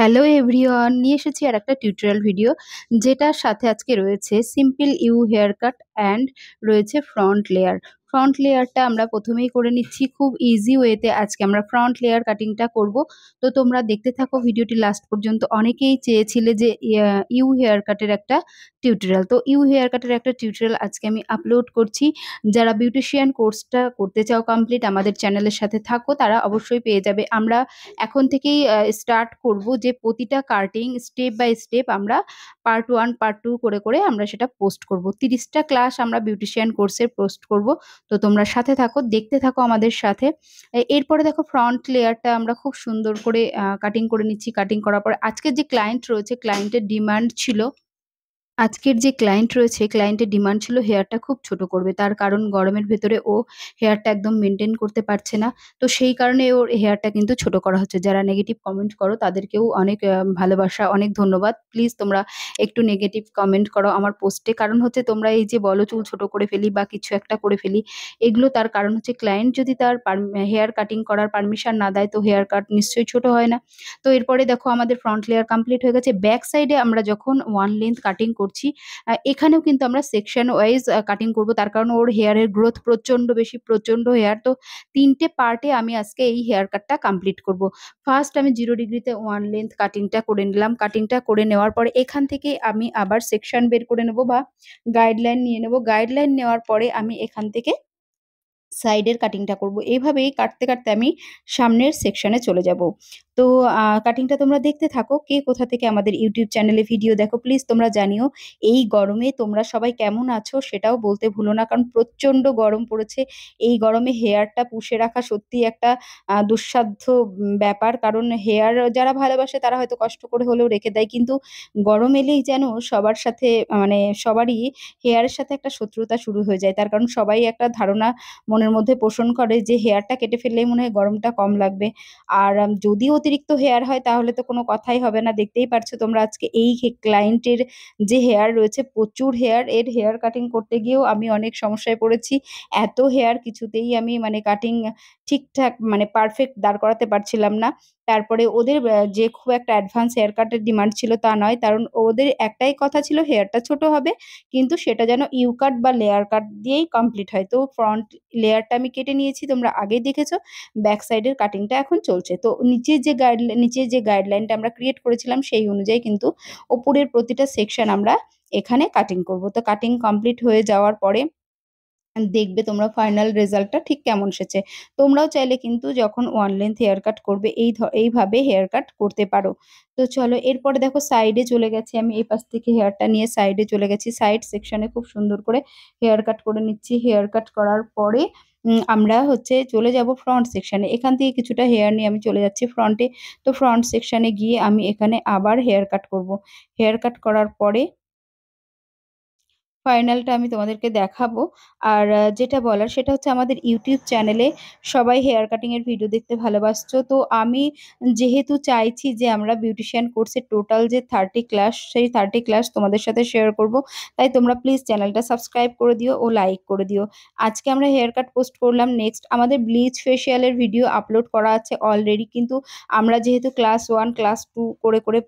Hello everyone, নিয়ে এসেছি আর একটা টিউটোরিয়াল ভিডিও যেটার সাথে আজকে রয়েছে simple U hair cut and রয়েছে ফ্রন্ট লেয়ার। ফ্রন্ট লেয়ারটা আমরা প্রথমেই করে নিচ্ছি খুব ইজি ওয়েতে। আজকে আমরা ফ্রন্ট লেয়ার কাটিংটা করব। তো তোমরা দেখতে থাকো ভিডিওটি লাস্ট পর্যন্ত। অনেকেই চেয়েছিলে যে ইউ হেয়ার কাটের একটা টিউটোরিয়াল, তো ইউ হেয়ার কাটের একটা টিউটোরিয়াল আজকে আমি আপলোড করছি। যারা বিউটিশিয়ান কোর্সটা করতে চাও কমপ্লিট, আমাদের চ্যানেলের সাথে থাকো, তারা অবশ্যই পেয়ে যাবে। আমরা এখন থেকেই স্টার্ট করব যে প্রতিটা কাটিং স্টেপ বাই স্টেপ আমরা পার্ট 1 পার্ট 2 করে করে আমরা সেটা পোস্ট করব। 30টা ক্লাস আমরা বিউটিশিয়ান কোর্সের পোস্ট করব। তো তোমরা সাথে থাকো, দেখতে থাকো আমাদের সাথে। এরপরে দেখো ফ্রন্ট লেয়ারটা আমরা খুব সুন্দর করে কাটিং করে নিচ্ছি। কাটিং করার পরে আজকের যে ক্লায়েন্ট রয়েছে, ক্লায়েন্টের ডিমান্ড ছিল, আজকের যে ক্লায়েন্ট রয়েছে, ক্লায়েন্টের ডিমান্ড ছিল হেয়ারটা খুব ছোট করবে। তার কারণ গরমের ভেতরে ও হেয়ারটা একদম মেইনটেইন করতে পারছে না। তো সেই কারণে ওর হেয়ারটা কিন্তু ছোট করা হচ্ছে। যারা নেগেটিভ কমেন্ট করো তাদেরকেও অনেক ভালোবাসা, অনেক ধন্যবাদ। প্লিজ তোমরা একটু নেগেটিভ কমেন্ট করো আমার পোস্টে। কারণ হচ্ছে তোমরা এই যে বলো চুল ছোট করে ফেলি বা কিছু একটা করে ফেলি, এগুলো তার কারণ হচ্ছে ক্লায়েন্ট যদি তার হেয়ার কাটিং করার পারমিশন না দেয় তো হেয়ার কাট নিশ্চয়ই ছোট হয় না। তো এরপরে দেখো আমাদের ফ্রন্ট লেয়ার কমপ্লিট হয়ে গেছে। ব্যাক সাইডে আমরা যখন ওয়ান লেন্থ কাটিং করছি, এখানেও কিন্তু আমরা সেকশন ওয়াইজ কাটিং করব। তার কারণ ওর হেয়ারের গ্রোথ প্রচন্ড বেশি, প্রচন্ড হেয়ার। তো 3টে পার্টে আমি আজকে এই হেয়ার কাটটা কমপ্লিট করব। ফার্স্ট আমি 0 ডিগ্রিতে ওয়ান লেন্থ কাটিংটা করে নিলাম। কাটিংটা করে নেওয়ার পরে এখান থেকে আমি আবার সেকশন বের করে নেব বা গাইডলাইন নিয়ে নেব। গাইডলাইন নেওয়ার পরে আমি এখান থেকে সাইডের কাটিংটা করব। এইভাবেই কাটতে কাটতে আমি সামনের সেকশনে চলে যাব। তো কাটিংটা তোমরা দেখতে থাকো। কে কোথা থেকে আমাদের ইউটিউব চ্যানেলে ভিডিও দেখো প্লিজ তোমরা জানিও। এই গরমে তোমরা সবাই কেমন আছো সেটাও বলতে ভুলো না, কারণ প্রচন্ড গরম পড়েছে। এই গরমে হেয়ারটা পুষে রাখা সত্যিই একটা দুঃসাধ্য ব্যাপার। কারণ হেয়ার যারা ভালোবাসে তারা হয়তো কষ্ট করে হলেও রেখে দেয়, কিন্তু গরম এলেই যেন সবার সাথে মানে সবারই হেয়ারের সাথে একটা শত্রুতা শুরু হয়ে যায়। তার কারণ সবাই একটা ধারণা মনের মধ্যে পোষণ করে যে হেয়ারটা কেটে ফেললেই মনে হয় গরমটা কম লাগবে। আর যদি অতিরিক্ত হেয়ার হয় তাহলে তো কোনো কথাই হবে না। দেখতেই পারছো তোমরা আজকে এই ক্লায়েন্টের যে হেয়ার রয়েছে, প্রচুর হেয়ার। এর হেয়ার কাটিং করতে গিয়েও আমি অনেক সমস্যায় পড়েছি। এত হেয়ার কিছুতেই আমি মানে কাটিং ঠিকঠাক মানে পারফেক্ট দাঁড় করাতে পারছিলাম না। তারপরে ওদের যে খুব একটা অ্যাডভান্স হেয়ার কাটের ডিমান্ড ছিল তা নয়, কারণ ওদের একটাই কথা ছিল হেয়ারটা ছোট হবে, কিন্তু সেটা যেন ইউ কাট বা লেয়ার কাট দিয়েই কমপ্লিট হয়। তো ফ্রন্ট লেয়ারটা আমি কেটে নিয়েছি, তোমরা আগেই দেখেছো। ব্যাক সাইডের কাটিংটা এখন চলছে। তো নিচের যে গাইডলাইনটা আমরা ক্রিয়েট করেছিলাম সেই অনুযায়ী কিন্তু ওপরের প্রতিটা সেকশন আমরা এখানে কাটিং করব। তো কাটিং কমপ্লিট হয়ে যাওয়ার পরে দেখবে তোমরা ফাইনাল রেজাল্টটা ঠিক কেমন এসেছে। তোমরাও চাইলে কিন্তু যখন ওয়ান লেন্থ হেয়ার কাট করবে এইভাবে হেয়ার কাট করতে পারো। তো চলো এরপরে দেখো সাইডে চলে গেছি আমি। এই পাশ থেকে হেয়ারটা নিয়ে সাইডে চলে গেছি। সাইড সেকশনে খুব সুন্দর করে হেয়ার কাট করে নিচ্ছি। হেয়ার কাট করার পরে আমরা হচ্ছে চলে যাব ফ্রন্ট সেকশনে। এখান থেকে কিছুটা হেয়ার নিয়ে আমি চলে যাচ্ছি ফ্রন্টে। তো ফ্রন্ট সেকশনে গিয়ে আমি এখানে আবার হেয়ার কাট করব। হেয়ার কাট করার পরে ফাইনালটা আমি তোমাদেরকে দেখাবো। আর যেটা বলার সেটা হচ্ছে আমাদের ইউটিউব চ্যানেলে সবাই হেয়ার কাটিং এর ভিডিও দেখতে ভালোবাসছো। তো আমি যেহেতু চাইছি যে আমরা বিউটিশিয়ান কোর্সের টোটাল যে 30 ক্লাস, সেই 30 ক্লাস তোমাদের সাথে শেয়ার করব। তাই তোমরা প্লিজ চ্যানেলটা সাবস্ক্রাইব করে দিও ও লাইক করে দিও। আজকে আমরা হেয়ার কাট পোস্ট করলাম। নেক্সট আমাদের ব্লিচ ফেসিয়ালের ভিডিও আপলোড করা আছে অলরেডি, কিন্তু আমরা যেহেতু ক্লাস 1 ক্লাস 2 করে করে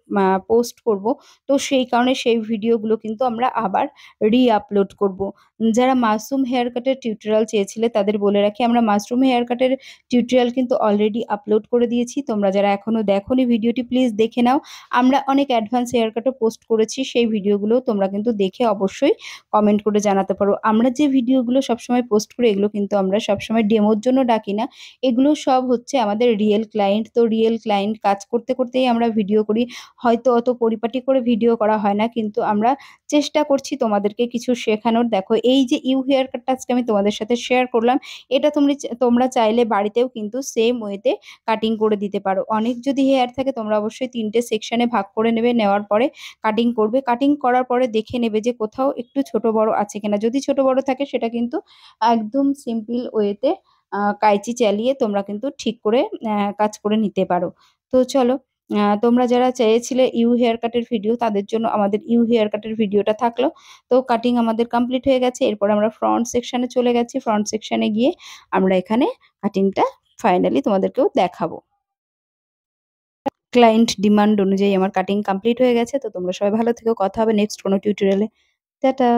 পোস্ট করব, তো সেই কারণে সেই ভিডিওগুলো কিন্তু আমরা আবার রি-আপলোড করব। যারা মাশরুম হেয়ার কাটের টিউটোরিয়াল চেয়েছিলে তাদের বলে রাখি, আমরা মাশরুম হেয়ার কাটের টিউটোরিয়াল কিন্তু অলরেডি আপলোড করে দিয়েছি। তোমরা যারা এখনো দেখোনি ভিডিওটি প্লিজ দেখে নাও। আমরা অনেক অ্যাডভান্স হেয়ার কাটও পোস্ট করেছি, সেই ভিডিওগুলো তোমরা কিন্তু দেখে অবশ্যই কমেন্ট করে জানাতে পারো। আমরা যে ভিডিওগুলো সবসময় পোস্ট করি এগুলো কিন্তু আমরা সবসময় ডেমোর জন্য ডাকি না। এগুলো সব হচ্ছে আমাদের রিয়েল ক্লায়েন্ট। তো রিয়েল ক্লায়েন্ট কাজ করতে করতেই আমরা ভিডিও করি। হয়তো অত পরিপাটি করে ভিডিও করা হয় না, কিন্তু আমরা চেষ্টা করছি তোমাদেরকে কিছু শেখানোর। দেখো এই যে ইউ হেয়ার কাটটা আজকে আমি তোমাদের সাথে শেয়ার করলাম, এটা তোমরা চাইলে বাড়িতেও কিন্তু সেম ওয়েতে কাটিং করে দিতে পারো। অনেক যদি হেয়ার থাকে তোমরা অবশ্যই 3টে সেকশনে ভাগ করে নেবে। নেওয়ার পরে কাটিং করবে। কাটিং করার পরে দেখে নেবে যে কোথাও একটু ছোট বড় আছে কিনা। যদি ছোট বড় থাকে সেটা কিন্তু একদম সিম্পল ওয়েতে কাঁচি চালিয়ে তোমরা কিন্তু ঠিক করে কাজ করে নিতে পারো। তো চলো, তোমরা যারা চেয়েছিলে ইউ হেয়ার কাটের ভিডিও তাদের জন্য আমাদের ইউ হেয়ার কাটের ভিডিওটা থাকলো। তো কাটিং আমাদের কমপ্লিট হয়ে গেছে। এরপর আমরা ফ্রন্ট সেকশনে চলে গেছি। ফ্রন্ট সেকশনে গিয়ে আমরা এখানে কাটিংটা ফাইনালি তোমাদেরকেও দেখাবো। ক্লায়েন্ট ডিমান্ড অনুযায়ী আমার কাটিং কমপ্লিট হয়ে গেছে। তো তোমরা সবাই ভালো থেকো। কথা হবে নেক্সট কোনো টিউটোরিয়ালে। টাটা।